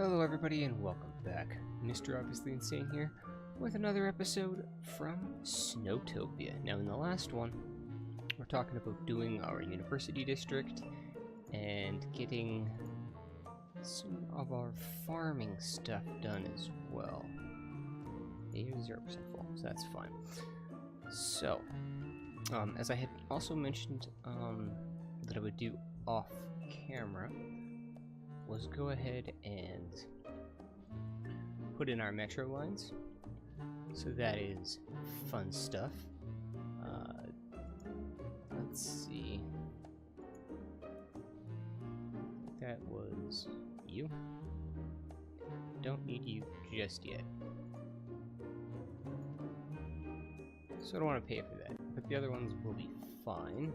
Hello everybody and welcome back. Mr. Obviously Insane here with another episode from Snowtopia. Now in the last one, we're talking about doing our university district and getting some of our farming stuff done as well. You're 0% full, so that's fine. So, as I had also mentioned that I would do off camera, was go ahead and put in our metro lines. So that is fun stuff. Let's see. That was you. Don't need you just yet. So I don't want to pay for that, but the other ones will be fine.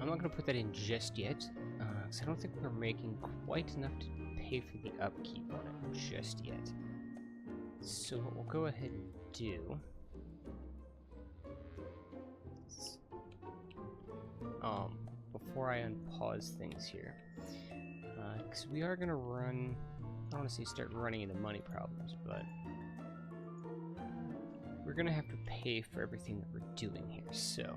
I'm not going to put that in just yet, because I don't think we're making quite enough to pay for the upkeep on it just yet. So what we'll go ahead and do... before I unpause things here, because we are going to run... I don't want to say start running into money problems, but... we're going to have to pay for everything that we're doing here, so...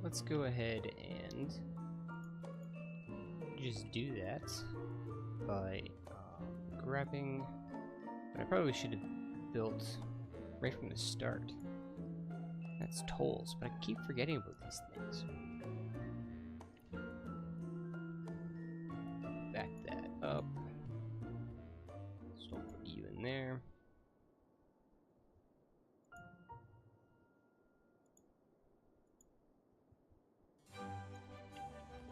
let's go ahead and just do that by grabbing what I probably should have built right from the start. That's tolls, but I keep forgetting about these things. Back that up. So I'll put you in there.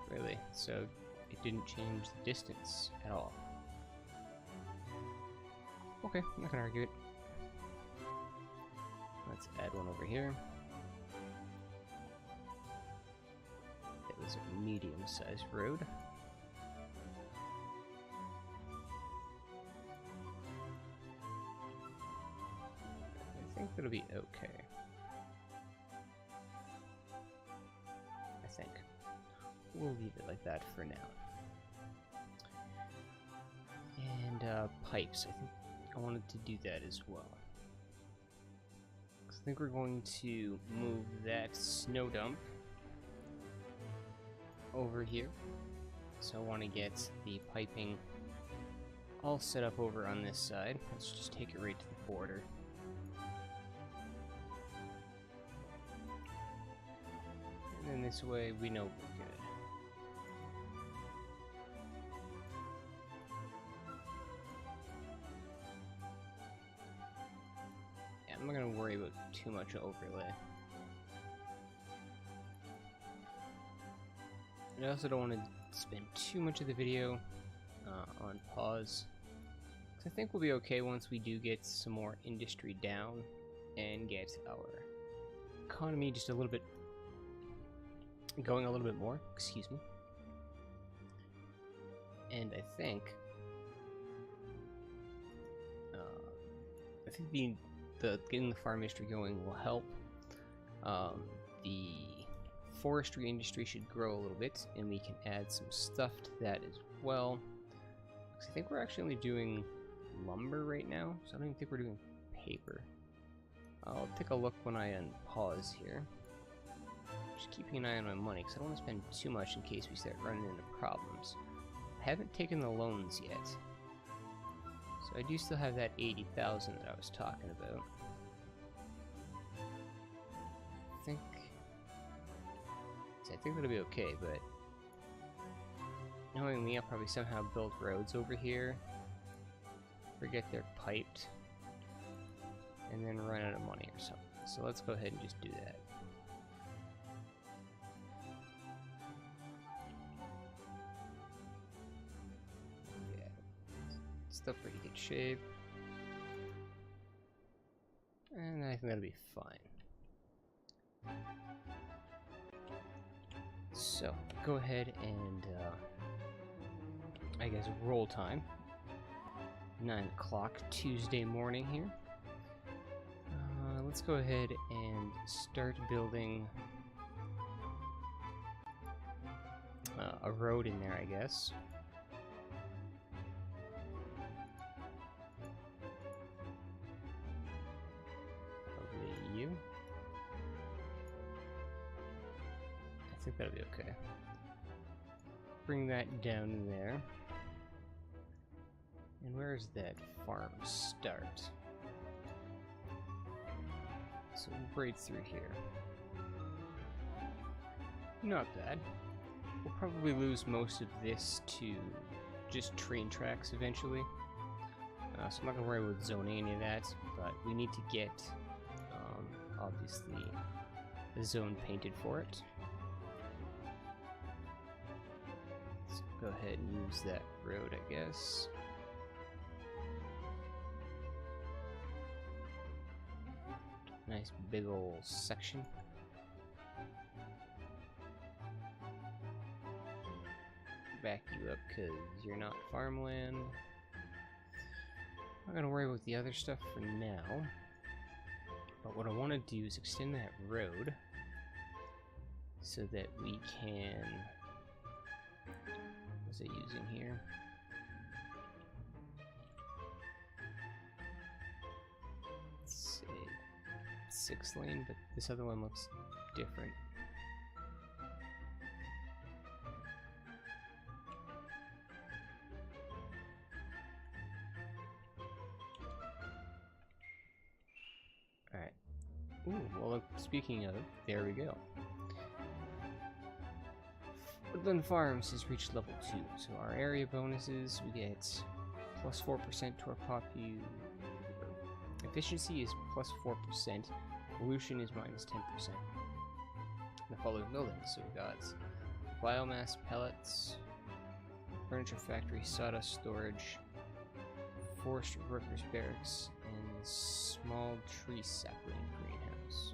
Really? So it didn't change the distance at all. Okay, I'm not gonna argue it. Let's add one over here. It was a medium-sized road. I think that'll be okay. I think. We'll leave it like that for now. And pipes, I think I wanted to do that as well. I think we're going to move that snow dump over here. So I want to get the piping all set up over on this side. Let's just take it right to the border. And then this way we know we're good. I'm not going to worry about too much overlay. And I also don't want to spend too much of the video on pause. So I think we'll be okay once we do get some more industry down and get our economy just a little bit going a little bit more. Excuse me. And I think getting the farm industry going will help. The forestry industry should grow a little bit, and we can add some stuff to that as well. I think we're actually only doing lumber right now, so I don't even think we're doing paper. I'll take a look when I unpause here. Just keeping an eye on my money, because I don't want to spend too much in case we start running into problems. I haven't taken the loans yet. So I do still have that 80,000 that I was talking about. I think that'll be okay, but knowing me, I'll probably somehow build roads over here, forget they're piped, and then run out of money or something. So let's go ahead and just do that. Still pretty good shape. And I think that'll be fine. So, go ahead and, I guess, roll time. 9 o'clock Tuesday morning here. Let's go ahead and start building a road in there, I guess. Probably you. I think that'll be okay. Bring that down there. And where does that farm start? So right through here. Not bad. We'll probably lose most of this to just train tracks eventually. So I'm not gonna worry about zoning any of that, but we need to get, obviously, the zone painted for it. Let's go ahead and use that road, I guess. Nice big ol' section. Back you up because you're not farmland. I'm not gonna worry about the other stuff for now. But what I want to do is extend that road so that we can. What's it using here? Let's say 6-lane, but this other one looks different. Alright. Ooh, well, speaking of, there we go. Woodland Farms has reached level 2, so our area bonuses, we get plus 4% to our popu. Efficiency is plus 4%, pollution is minus 10%. The following buildings, so we got biomass pellets, furniture factory, sawdust storage, forest workers barracks, and small tree sapling greenhouse.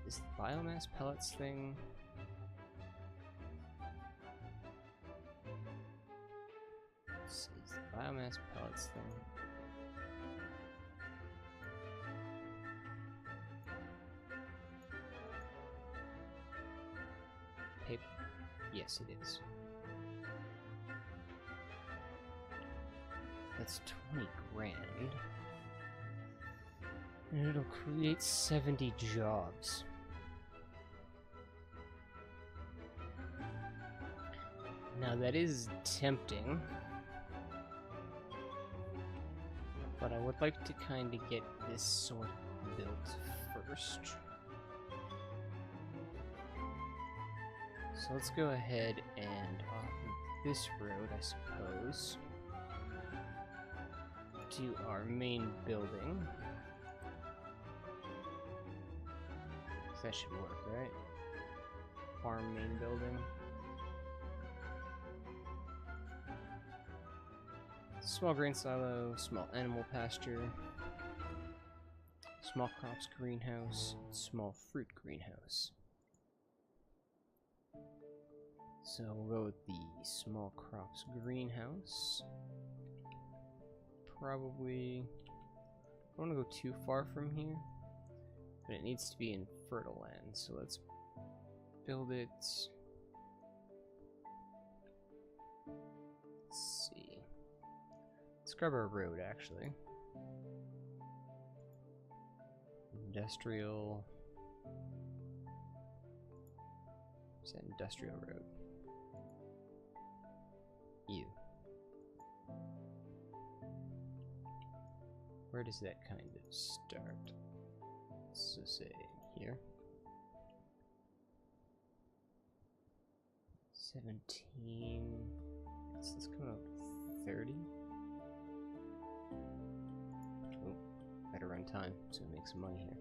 Is the biomass pellets thing? Is the biomass pellets thing? Paper? Yes, it is. That's 20 grand. And it'll create 70 jobs. Now that is tempting. But I would like to kind of get this sort built first. So let's go ahead and off of this road, I suppose, to our main building. That should work, right? Farm main building. Small grain silo, small animal pasture, small crops greenhouse, small fruit greenhouse. So we'll go with the small crops greenhouse. Probably, I don't want to go too far from here, but it needs to be in fertile land, so let's build it. Let's see. Let's grab our road, actually. Industrial. Is that industrial road? You. Where does that kind of start? Let's just say here. 17. Let's come up 30. Oh, better run time so we make some money here.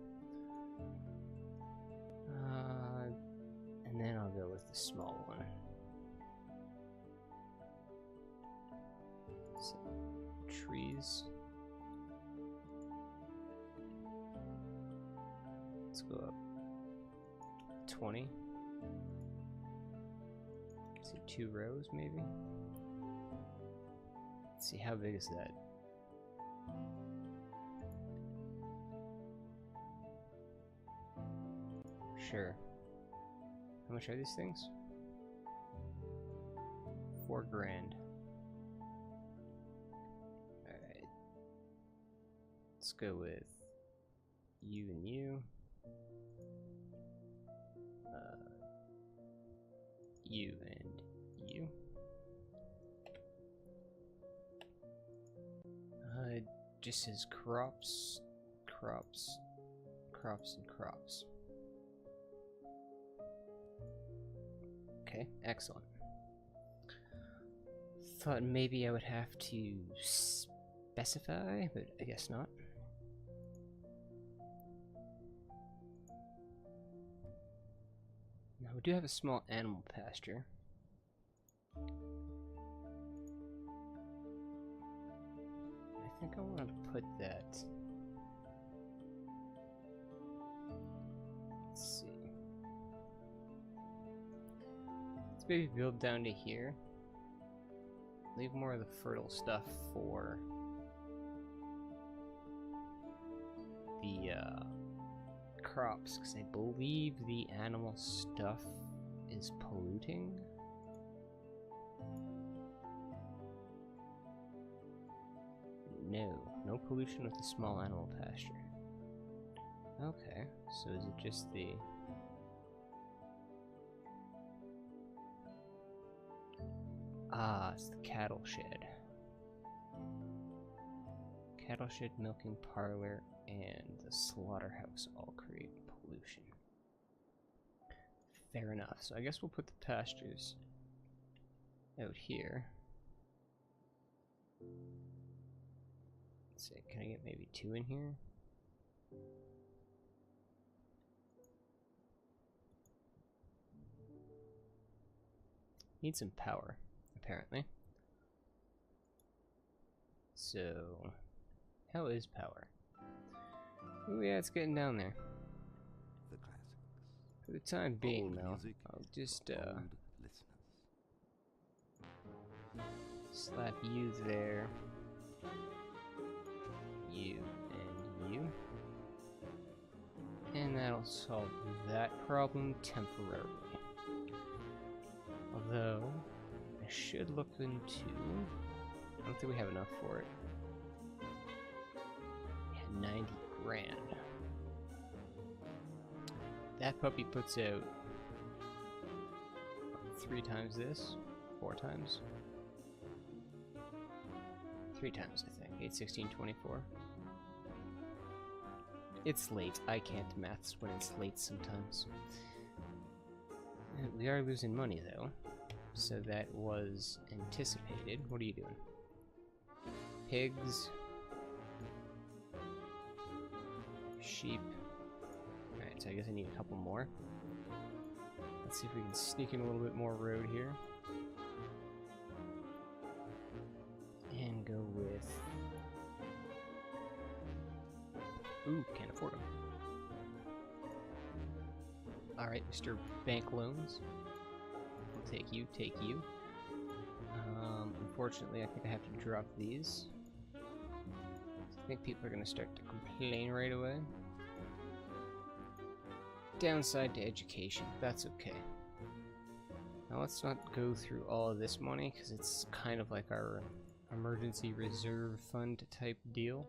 And then I'll go with the small one. So, trees. Let's go up 20. Let's see, 2 rows maybe. Let's see, how big is that? Sure. How much are these things? 4 grand. Alright. Let's go with you and you. You and you. Just says crops, crops, crops, and crops. Okay, excellent. Thought maybe I would have to specify, but I guess not. Now we do have a small animal pasture. I think I want to put that. Let's see. Let's maybe build down to here. Leave more of the fertile stuff for the crops, because I believe the animal stuff is polluting. No pollution with the small animal pasture. Okay, so is it just the... Ah, it's the cattle shed. Cattle shed, milking parlor, and the slaughterhouse all create pollution. Fair enough, so I guess we'll put the pastures out here. Let's see, can I get maybe 2 in here? Need some power, apparently. So, how is power? Oh yeah, it's getting down there. The classics. For the time being, Old though, music I'll just for old listeners. slap you there. You and you. And that'll solve that problem temporarily. Although, I should look into... I don't think we have enough for it. Yeah, 90 grand. That puppy puts out 3 times this? 4 times? 3 times, I think. 8, 16, 24. It's late. I can't maths when it's late sometimes. We are losing money, though. So that was anticipated. What are you doing? Pigs. Sheep. Alright, so I guess I need a couple more. Let's see if we can sneak in a little bit more road here. And go with... Ooh, can't afford them. Alright, Mr. Bank Loans. We'll take you, take you. Unfortunately, I think I have to drop these. I think people are going to start to complain right away. Downside to education, that's okay. Now let's not go through all of this money, because it's kind of like our emergency reserve fund type deal.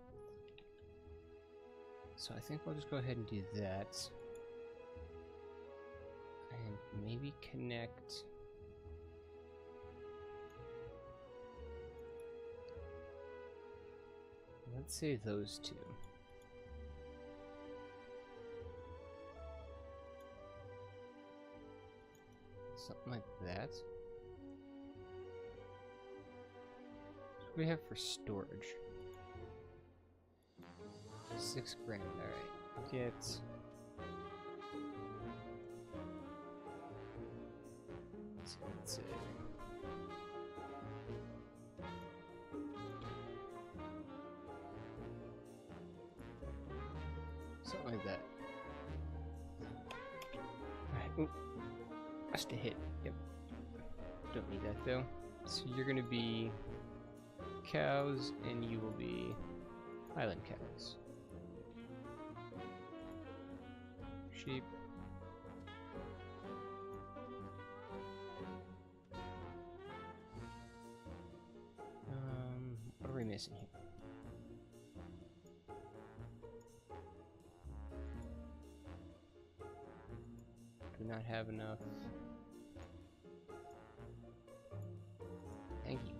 So I think I'll just go ahead and do that. And maybe connect... Let's say those 2. Something like that. What do we have for storage? 6 grand, alright. Get... Let's see. Something like that. Alright, ooh. Just a hit, yep. Don't need that though. So you're gonna be cows, and you will be island cows. Sheep. missing here? Do not have enough. Thank you.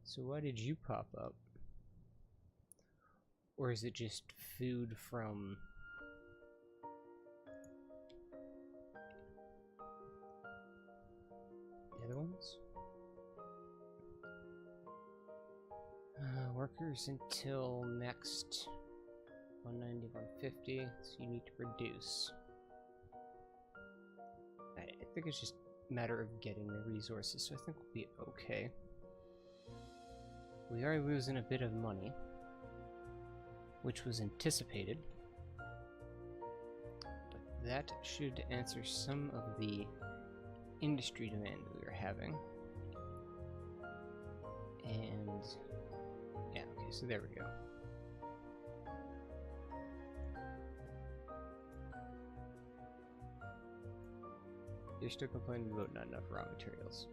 So why did you pop up? Or is it just food from... the other ones? Workers until next 190, 150, so you need to produce. I think it's just a matter of getting the resources, so I think we'll be okay. We are losing a bit of money, which was anticipated, but that should answer some of the industry demand we were having. And yeah, okay, so there we go. You're still complaining about not enough raw materials.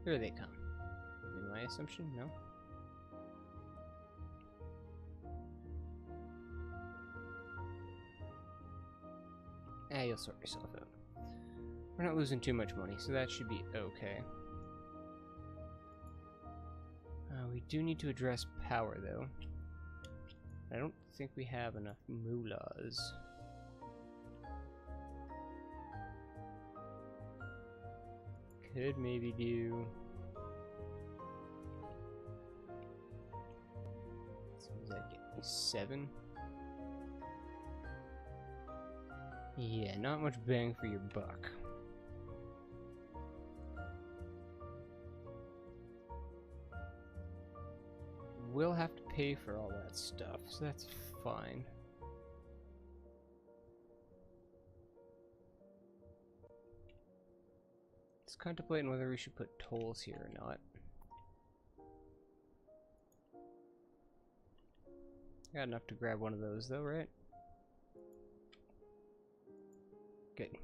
Here they come. In my assumption, no? You'll sort yourself out. We're not losing too much money, so that should be okay. We do need to address power, though. I don't think we have enough moolahs. Could maybe do... so does that get me 7? Yeah, not much bang for your buck. We'll have to pay for all that stuff, so that's fine. Just contemplating whether we should put tolls here or not. Got enough to grab one of those though, right? Good.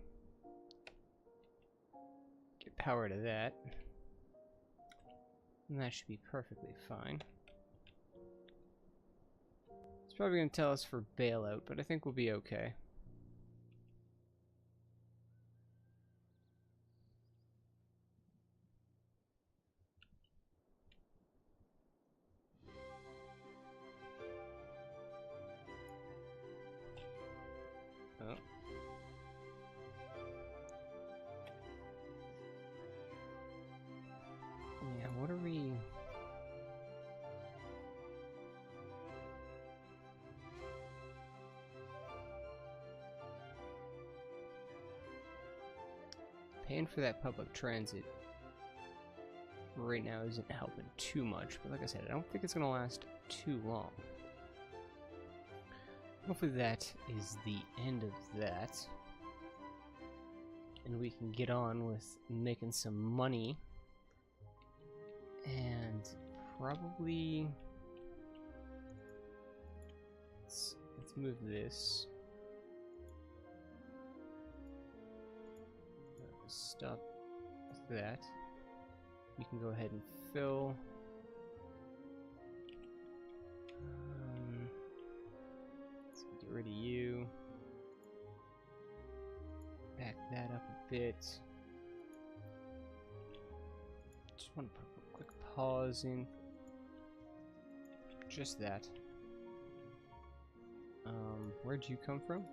Get power to that. And that should be perfectly fine. It's probably going to tell us for bailout, but I think we'll be okay. Oh. Yeah, what are we... Paying for that public transit right now isn't helping too much, but like I said, I don't think it's going to last too long. Hopefully that is the end of that, and we can get on with making some money, and probably let's move this. Stop that. You can go ahead and fill. Let's get rid of you. Back that up a bit. Just want to put a quick pause in. Just that. Where'd you come from?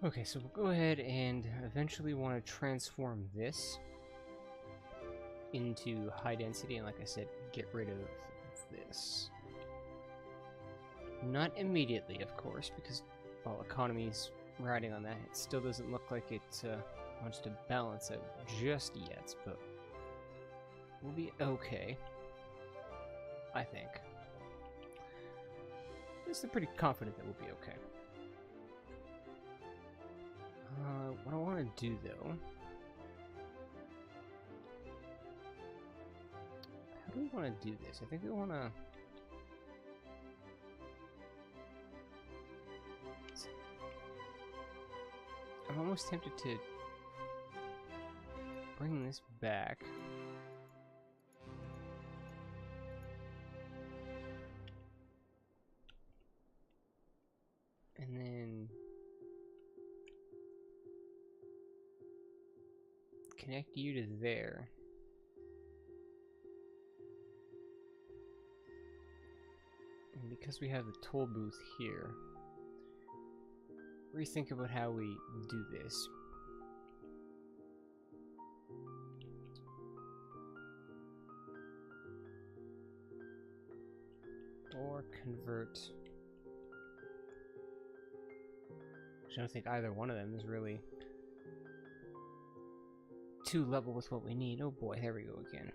Okay, so we'll go ahead and eventually want to transform this into high density, and like I said, get rid of this. Not immediately, of course, because, well, economy's riding on that. It still doesn't look like it wants to balance out just yet, but we'll be okay, I think. I'm pretty confident that we'll be okay. What I want to do, though... How do we want to do this? I think we want to... I'm almost tempted to bring this back. And then connect you to there. And because we have the toll booth here, rethink about how we do this. Or convert. I don't think either one of them is really too level with what we need. Oh boy, there we go again.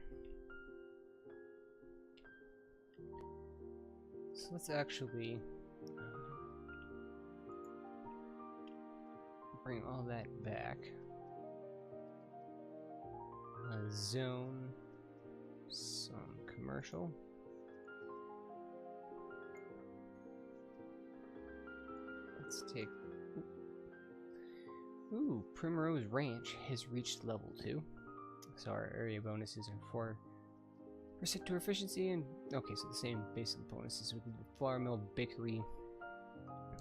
So let's actually bring all that back. Zone some commercial. Let's take... Ooh, Primrose Ranch has reached level 2. So our area bonuses are 4% to efficiency and... Okay, so the same basic bonuses with the flour mill, bakery,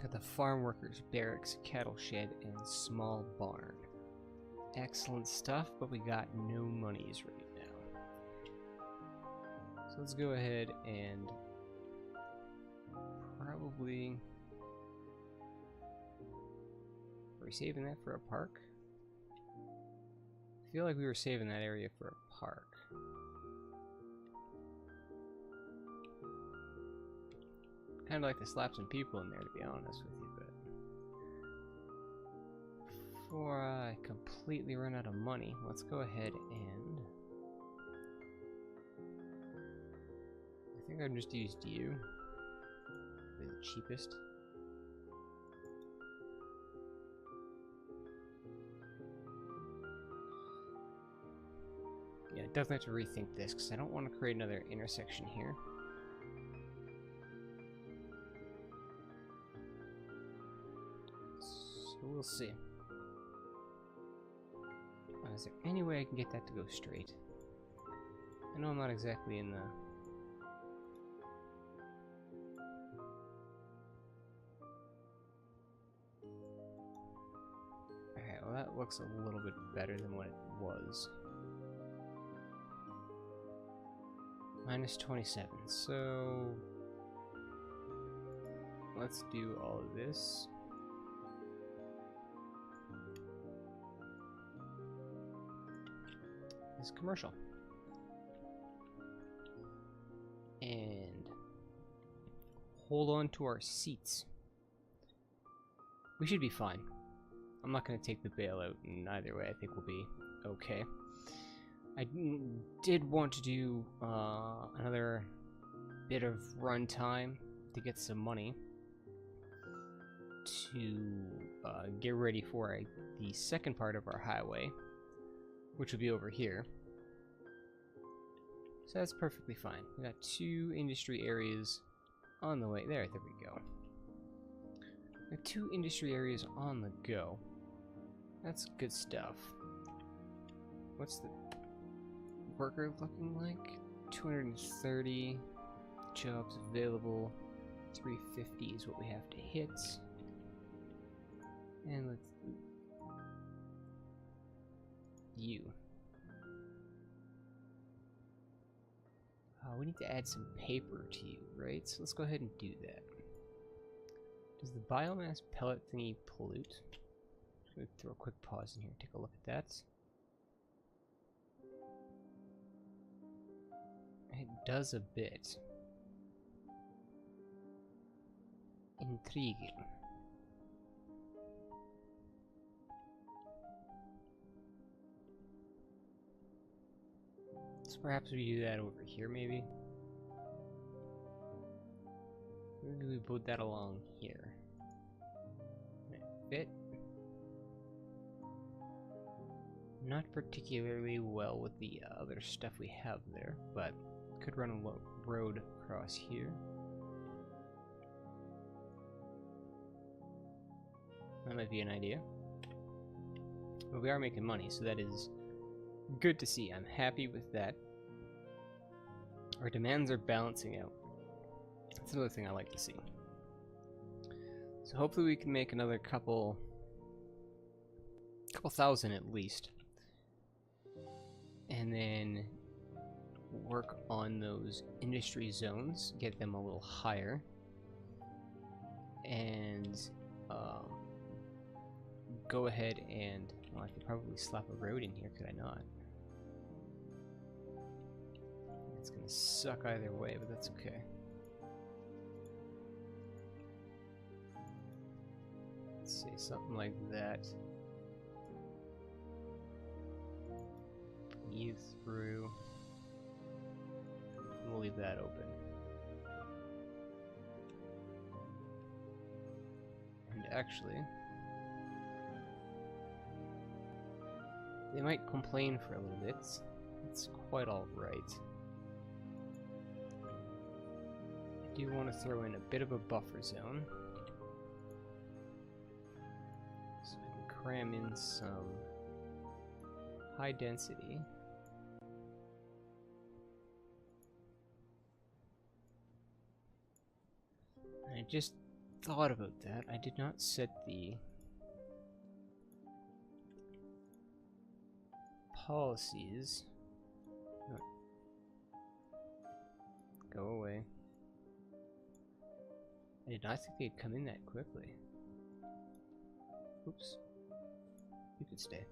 got the farm workers, barracks, cattle shed, and small barn. Excellent stuff, but we got no monies right now. So let's go ahead and probably... Are we saving that for a park? I feel like we were saving that area for a park. Kind of like to slap some people in there, to be honest with you, but before I completely run out of money, let's go ahead and... I think I've just used you. Probably the cheapest. Yeah, definitely have to rethink this, because I don't want to create another intersection here. So we'll see. Is there any way I can get that to go straight? I know I'm not exactly in the... Alright, well that looks a little bit better than what it was. Minus 27, so... Let's do all of this. This commercial. And hold on to our seats. We should be fine. I'm not going to take the bailout in either way. I think we'll be okay. I did want to do another bit of runtime to get some money to get ready for the second part of our highway, which will be over here. So that's perfectly fine. We got 2 industry areas on the way. There we go. We got 2 industry areas on the go. That's good stuff. What's the worker looking like? 230 jobs available. 350 is what we have to hit. And let's... You. We need to add some paper to you, right? So let's go ahead and do that. Does the biomass pellet thingy pollute? Just gonna throw a quick pause in here and take a look at that. It does a bit. Intriguing. So perhaps we do that over here, maybe? Maybe we put that along here. Might fit. Not particularly well with the other stuff we have there, but could run a road across here. That might be an idea. But we are making money, so that is good to see. I'm happy with that. Our demands are balancing out. That's another thing I like to see. So hopefully we can make another couple thousand at least. And then work on those industry zones, get them a little higher. And go ahead and, well, I could probably slap a road in here, could I not? It's gonna suck either way, but that's okay. Let's see, something like that. You through. We'll leave that open. And actually, they might complain for a little bit. It's quite alright. I do want to throw in a bit of a buffer zone. So we can cram in some high density. And I just thought about that. I did not set the policies. No. Go away. I did not think they'd come in that quickly. Oops. You could stay.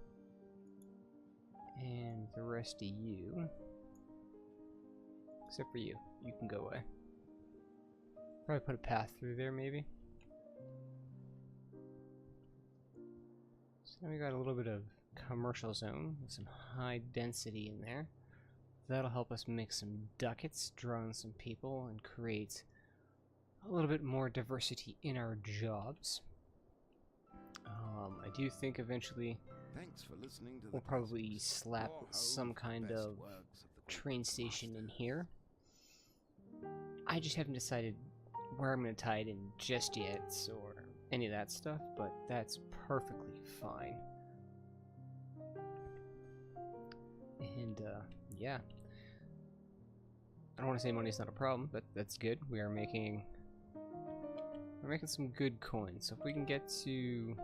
And the rest of you, except for you, you can go away. Probably put a path through there, maybe. So now we got a little bit of commercial zone with some high density in there. That'll help us make some ducats, draw in some people, and create a little bit more diversity in our jobs. I do think eventually Thanks for listening to we'll the probably classics. slap Your home some for kind the best of works of the great train station in masters. here. I just haven't decided where I'm going to tie it in just yet, or any of that stuff, but that's perfectly fine. And, yeah. I don't want to say money's not a problem, but that's good. We're making some good coins. So if we can get to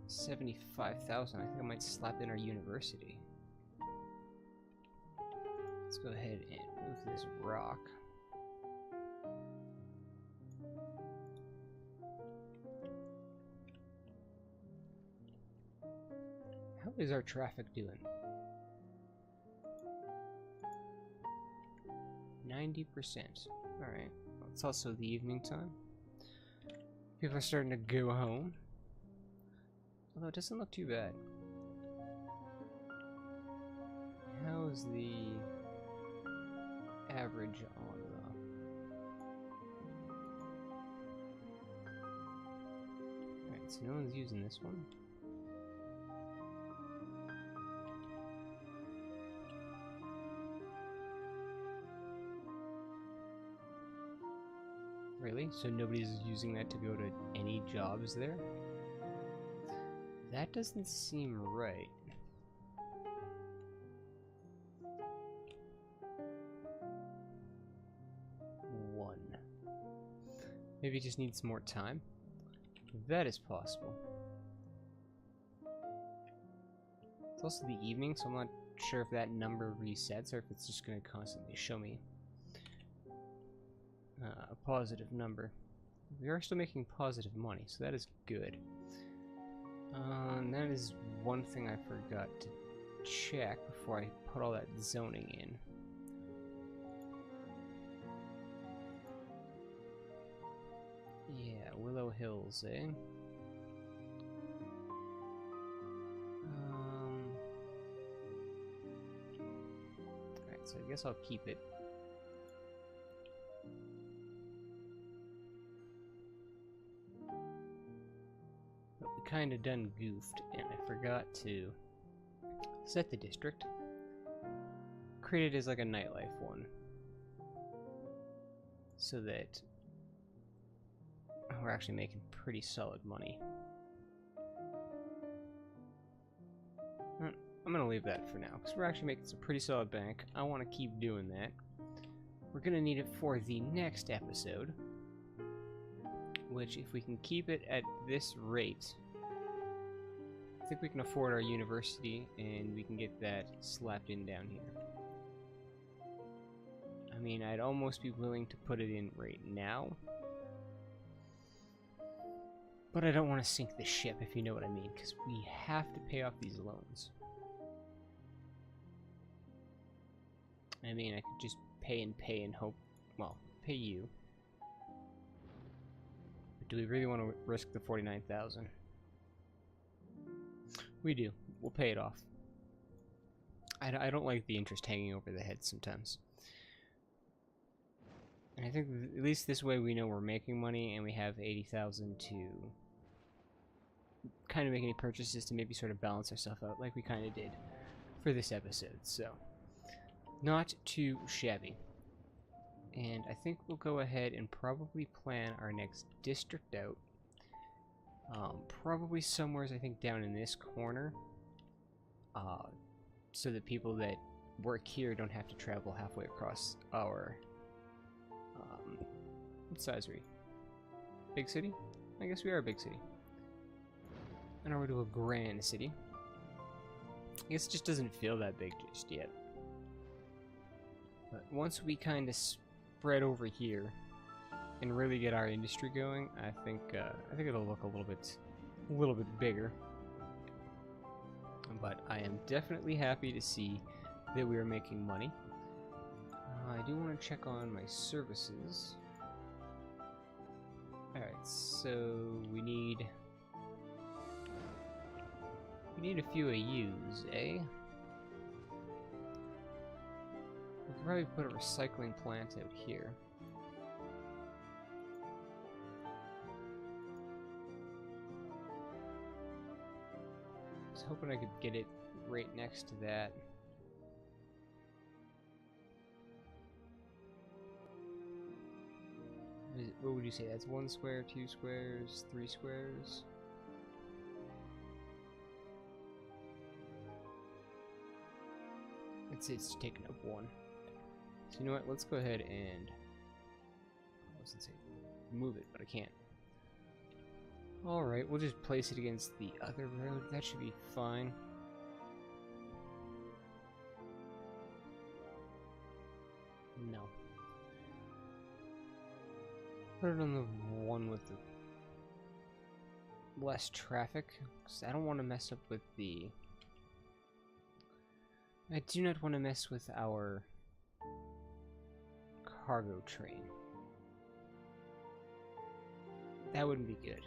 75,000, I think I might slap in our university. Let's go ahead and move this rock. How is our traffic doing? 90%. Alright. Well, it's also the evening time. People are starting to go home. Although it doesn't look too bad. How's the average on the... Alright, so no one's using this one. Really? So nobody's using that to go to any jobs there? That doesn't seem right. One. Maybe it just needs more time? That is possible. It's also the evening, so I'm not sure if that number resets or if it's just going to constantly show me a positive number. We are still making positive money, so that is good. And that is one thing I forgot to check before I put all that zoning in. Yeah, Willow Hills, eh? So I guess I'll keep it. But we kinda done goofed, and I forgot to set the district. Create it as like a nightlife one. So that we're actually making pretty solid money. I'm gonna leave that for now, because we're actually making some pretty solid bank. I want to keep doing that. We're gonna need it for the next episode, which if we can keep it at this rate, I think we can afford our university, and we can get that slapped in down here. I mean, I'd almost be willing to put it in right now, but I don't want to sink the ship, if you know what I mean, because we have to pay off these loans. I mean, I could just pay and hope, well, pay you. But do we really want to risk the 49,000? We do. We'll pay it off. I don't like the interest hanging over the head sometimes. And I think at least this way we know we're making money, and we have 80,000 to kind of make any purchases to maybe sort of balance ourselves out, like we kind of did for this episode. So, not too shabby. And I think we'll go ahead and probably plan our next district out. Probably somewhere, I think, down in this corner. So that people that work here don't have to travel halfway across our... what size are we? Big city? I guess we are a big city. And over to a grand city. I guess it just doesn't feel that big just yet. But once we kind of spread over here and really get our industry going, I think it'll look a little bit bigger. But I am definitely happy to see that we are making money. I do want to check on my services. Alright, so we need a few AUs, eh? We could probably put a recycling plant out here. I was hoping I could get it right next to that. What would you say? That's 1 square, 2 squares, 3 squares? It's taking up 1. So you know what? Let's go ahead and I was gonna say move it, but I can't. Alright, we'll just place it against the other road. That should be fine. No. Put it on the one with the less traffic, because I don't want to mess up with the... I do not want to mess with our cargo train. That wouldn't be good.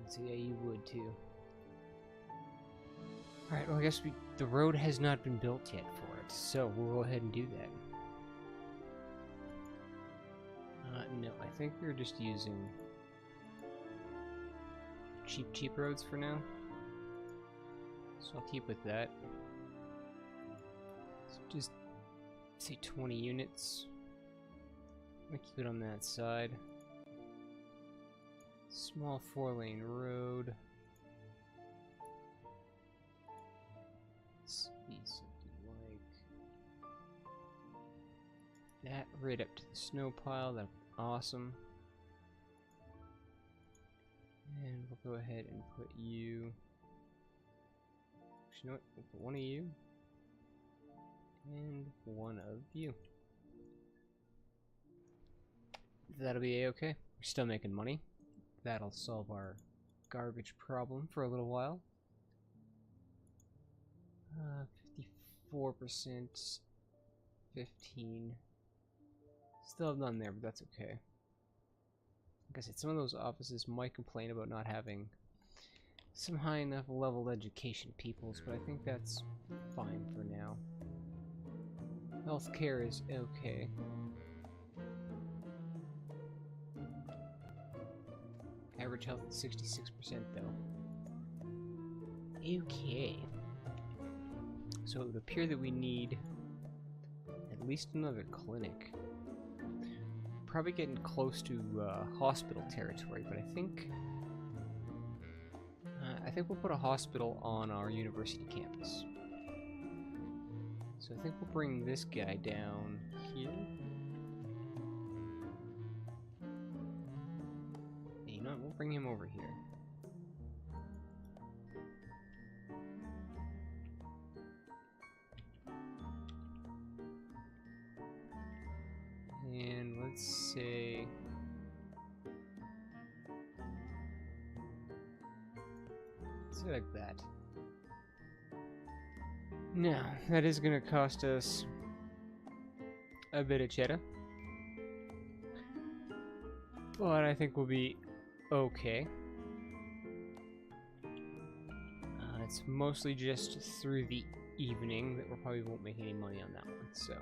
So yeah, you would too. Alright, well I guess the road has not been built yet for it, so we'll go ahead and do that. No, I think we're just using cheap roads for now. So I'll keep with that. So just say 20 units. I'm gonna keep it on that side. Small 4-lane road. Let's see something like that right up to the snow pile. That'd be awesome. And we'll go ahead and put you. Actually, you know what? We'll put one of you and one of you. That'll be a-okay. We're still making money. That'll solve our garbage problem for a little while. 54%, 15. Still have none there, but that's okay. I said, some of those offices might complain about not having some high enough level education peoples, but I think that's fine for now. Healthcare is okay. Average health is 66% though. Okay. So it would appear that we need at least another clinic. Probably getting close to hospital territory, but I think we'll put a hospital on our university campus. So I think we'll bring this guy down here. You know what? We'll bring him over here. And let's say like that. Now, that is going to cost us a bit of cheddar, but I think we'll be okay. It's mostly just through the evening that we probably won't make any money on that one, so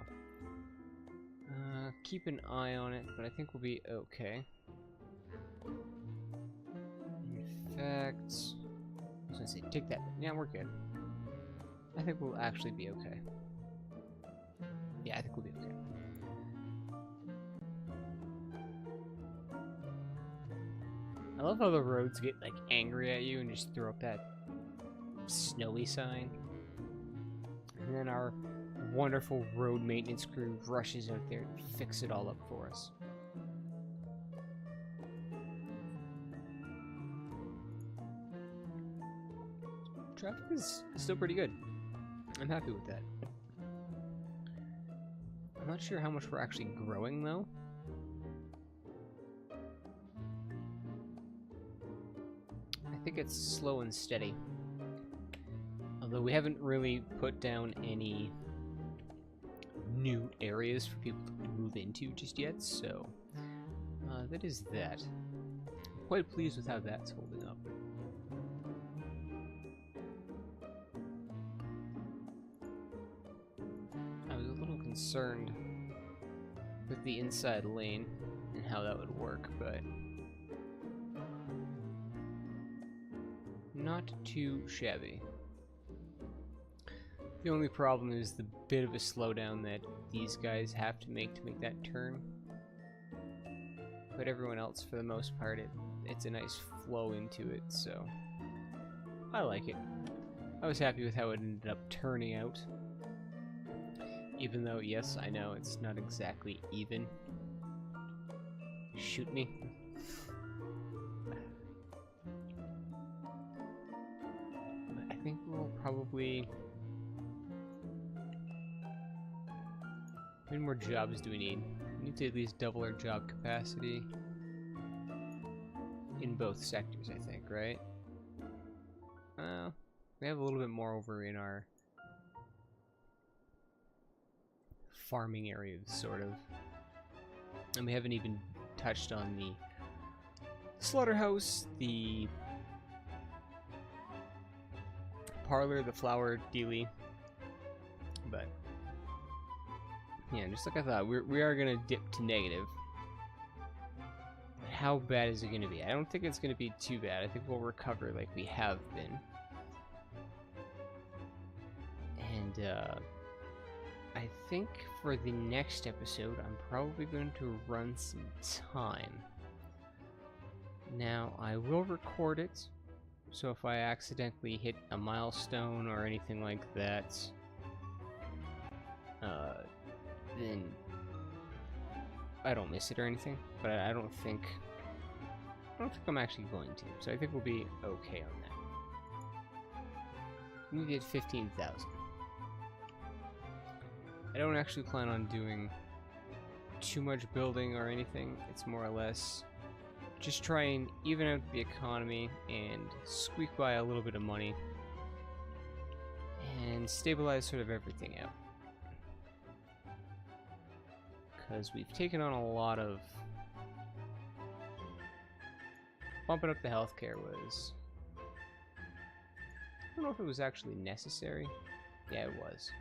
keep an eye on it, but I think we'll be okay. In fact, I was gonna say, take that. Yeah, we're good. I think we'll actually be okay. Yeah, I think we'll be okay. I love how the roads get, like, angry at you and just throw up that snowy sign. And then our wonderful road maintenance crew rushes out there to fix it all up for us. Traffic is still pretty good. I'm happy with that. I'm not sure how much we're actually growing, though. I think it's slow and steady. Although we haven't really put down any new areas for people to move into just yet, so that is that. I'm quite pleased with how that's holding up. I was a little concerned with the inside lane and how that would work, but not too shabby. The only problem is the bit of a slowdown that these guys have to make that turn. But everyone else, for the most part, it's a nice flow into it, so I like it. I was happy with how it ended up turning out. Even though, yes, I know it's not exactly even. Shoot me. I think we'll probably... How many more jobs do we need? We need to at least double our job capacity in both sectors, I think, right? We have a little bit more over in our farming areas, sort of. And we haven't even touched on the slaughterhouse, the parlor, the flour dealie, but yeah, just like I thought, we are gonna dip to negative. But how bad is it gonna be? I don't think it's gonna be too bad. I think we'll recover like we have been. And I think for the next episode, I'm probably going to run some time. Now, I will record it, so if I accidentally hit a milestone or anything like that, then I don't miss it or anything, but I don't think I'm actually going to, so I think we'll be okay on that. We did 15,000. I don't actually plan on doing too much building or anything. It's more or less just try and even out the economy and squeak by a little bit of money and stabilize sort of everything out. Because we've taken on a lot of bumping up the healthcare was... I don't know if it was actually necessary. Yeah, it was.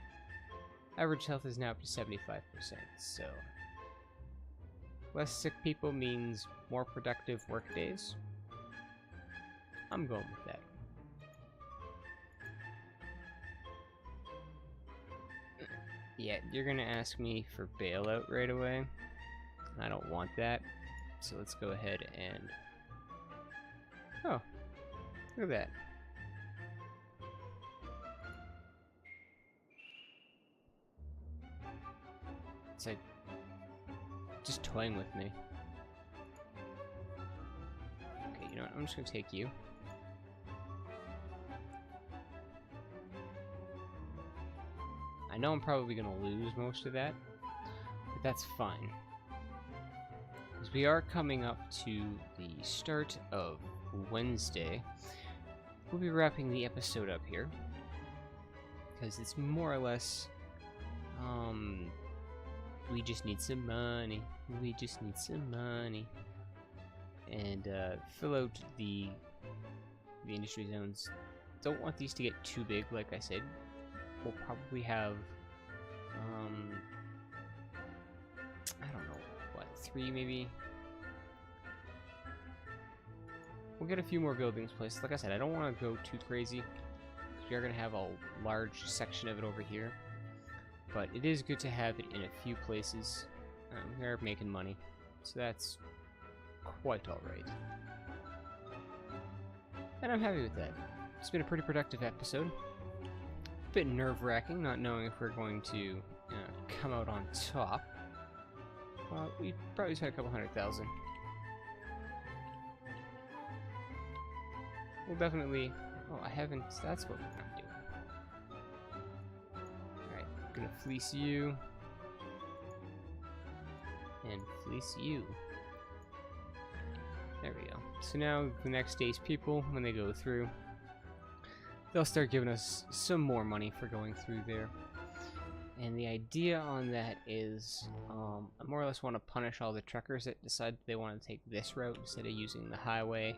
Average health is now up to 75%, so... Less sick people means more productive work days. I'm going with that. Yeah, you're gonna ask me for bailout right away. I don't want that. So let's go ahead and... Oh, look at that. It's like just toying with me. Okay, you know what? I'm just gonna take you. I know I'm probably gonna lose most of that, but that's fine. Because we are coming up to the start of Wednesday. We'll be wrapping the episode up here. Because it's more or less, we just need some money. We just need some money. And fill out the industry zones. Don't want these to get too big, like I said. We'll probably have, I don't know, what, 3 maybe? We'll get a few more buildings placed. Like I said, I don't want to go too crazy, because we are going to have a large section of it over here. But it is good to have it in a few places. We are making money, so that's quite alright. And I'm happy with that. It's been a pretty productive episode. A bit nerve-wracking, not knowing if we're going to come out on top. Well, we probably spent a couple 100,000. We'll definitely... Oh, I haven't... That's what I'm doing. Alright, I'm gonna fleece you. And fleece you. There we go. So now, the next day's people, when they go through, they'll start giving us some more money for going through there. And the idea on that is, I more or less want to punish all the truckers that decide they want to take this route instead of using the highway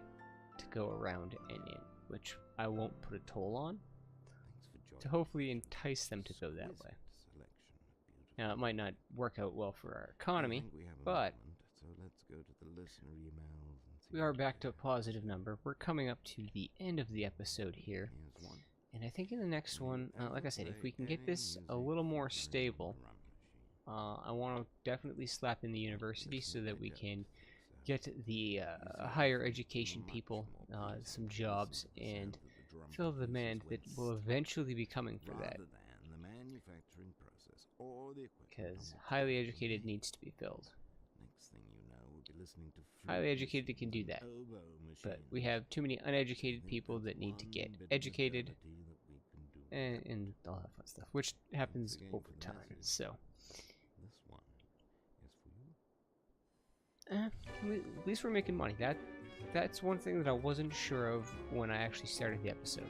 to go around and in, which I won't put a toll on, to hopefully entice them to go that way. Now, it might not work out well for our economy, but we are back to a positive number. We're coming up to the end of the episode here. And I think in the next one, like I said, if we can get this a little more stable, I want to definitely slap in the university so that we can get the higher education people some jobs and fill the demand that will eventually be coming for that. Because highly educated needs to be filled. Highly educated can do that, but we have too many uneducated people that need to get educated and all that fun stuff, which happens over time. So at least we're making money. That's one thing that I wasn't sure of when I actually started the episode.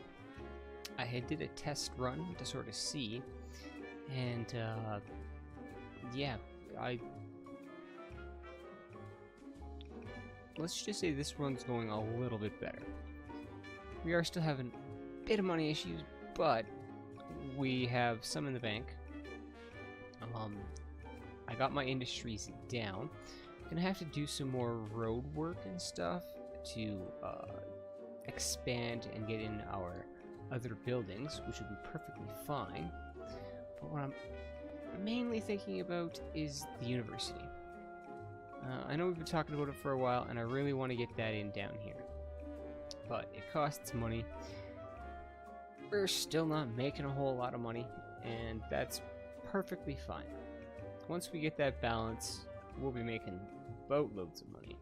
I had did a test run to sort of see, and yeah, let's just say this run's going a little bit better. We are still having a bit of money issues, but we have some in the bank. I got my industries down. Gonna have to do some more road work and stuff to expand and get in our other buildings, which would be perfectly fine. But what I'm mainly thinking about is the university. I know we've been talking about it for a while, and I really want to get that in down here. But it costs money. We're still not making a whole lot of money, and that's perfectly fine. Once we get that balance, we'll be making boatloads of money.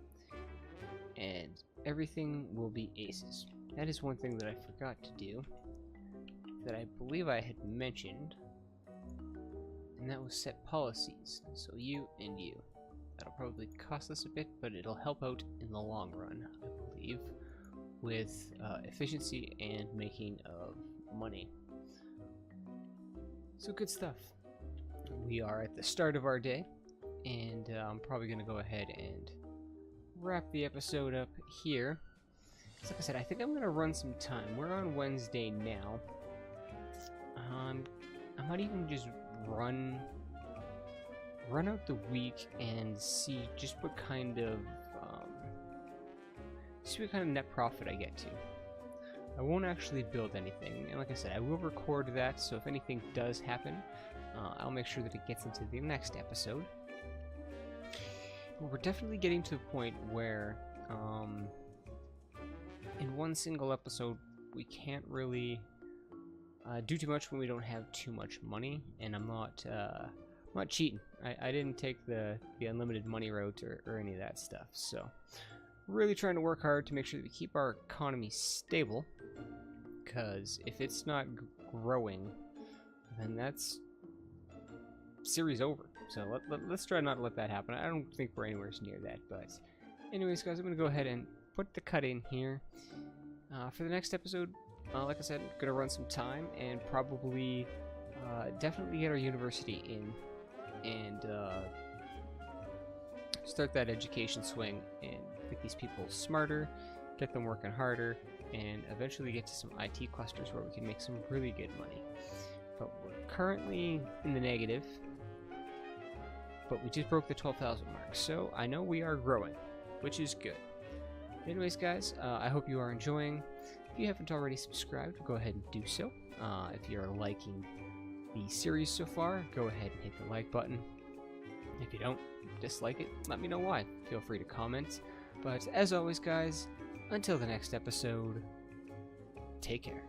And everything will be aces. That is one thing that I forgot to do, that I believe I had mentioned, and that was set policies. So you and you. That'll probably cost us a bit, but it'll help out in the long run, I believe, with efficiency and making of money. So good stuff. We are at the start of our day, and I'm probably going to go ahead and wrap the episode up here. So like I said, I think I'm gonna run some time. We're on Wednesday now. I might even just run out the week and see just what kind of net profit I get to. I won't actually build anything, and like I said, I will record that, so if anything does happen, I'll make sure that it gets into the next episode. But we're definitely getting to the point where, in one single episode, we can't really do too much when we don't have too much money, and I'm not cheating. I didn't take the unlimited money route or any of that stuff, so really trying to work hard to make sure that we keep our economy stable, because if it's not growing, then that's series over. So let's try not to let that happen. I don't think we're anywhere near that, but anyways, guys, I'm going to go ahead and put the cut in here. For the next episode, like I said, I'm going to run some time and probably definitely get our university in and start that education swing and make these people smarter, get them working harder, and eventually get to some IT clusters where we can make some really good money. But we're currently in the negative, but we just broke the 12,000 mark, so I know we are growing, which is good. Anyways, guys, I hope you are enjoying. If you haven't already subscribed, go ahead and do so. If you're liking the series so far, go ahead and hit the like button. If you don't dislike it, let me know why. Feel free to comment. But as always, guys, until the next episode, take care.